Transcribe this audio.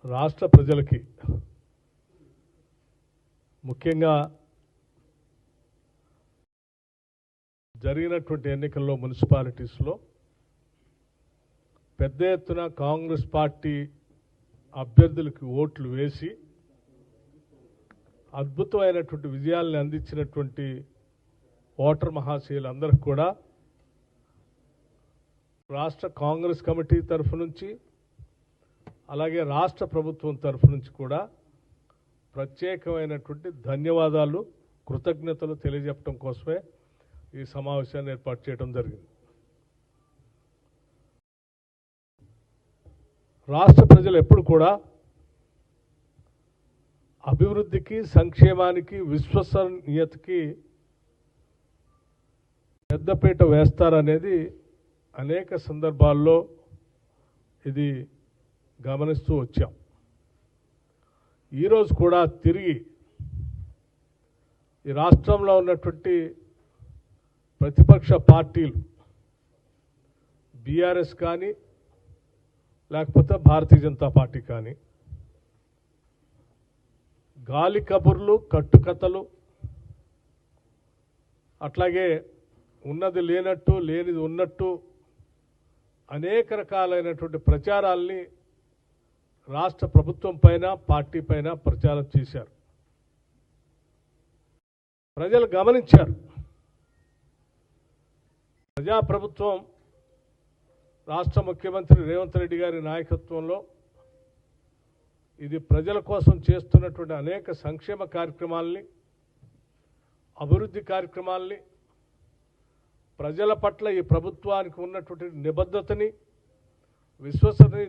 రాష్ట్ర ప్రజలకి ముఖ్యంగా జరిగినటువంటి ఎన్నికల్లో మున్సిపాలిటీస్లో పెద్ద ఎత్తున కాంగ్రెస్ పార్టీ అభ్యర్థులకు ఓట్లు వేసి అద్భుతమైనటువంటి విజయాలను అందించినటువంటి ఓటర్ మహాశయులందరికీ కూడా రాష్ట్ర కాంగ్రెస్ కమిటీ తరఫు నుంచి అలాగే రాష్ట్ర ప్రభుత్వం తరఫు నుంచి కూడా ప్రత్యేకమైనటువంటి ధన్యవాదాలు కృతజ్ఞతలు తెలియజెప్పడం కోసమే ఈ సమావేశాన్ని ఏర్పాటు చేయడం జరిగింది. రాష్ట్ర ప్రజలు ఎప్పుడు కూడా అభివృద్ధికి సంక్షేమానికి విశ్వసనీయతకి పెద్దపీట వేస్తారనేది అనేక సందర్భాల్లో ఇది గమనిస్తూ వచ్చాం. ఈరోజు కూడా తిరిగి ఈ రాష్ట్రంలో ఉన్నటువంటి ప్రతిపక్ష పార్టీలు బీఆర్ఎస్ కానీ లేకపోతే భారతీయ జనతా పార్టీ కానీ గాలి కబుర్లు కట్టుకథలు అట్లాగే ఉన్నది లేనట్టు లేనిది ఉన్నట్టు అనేక రకాలైనటువంటి ప్రచారాల్ని రాష్ట్ర ప్రభుత్వం పైన పార్టీ పైన ప్రచారం చేశారు. ప్రజలు గమనించారు. ప్రజాప్రభుత్వం రాష్ట్ర ముఖ్యమంత్రి రేవంత్ రెడ్డి గారి నాయకత్వంలో ఇది ప్రజల కోసం చేస్తున్నటువంటి అనేక సంక్షేమ కార్యక్రమాల్ని అభివృద్ధి కార్యక్రమాల్ని ప్రజల పట్ల ఈ ప్రభుత్వానికి ఉన్నటువంటి నిబద్ధతని విశ్వసనీయత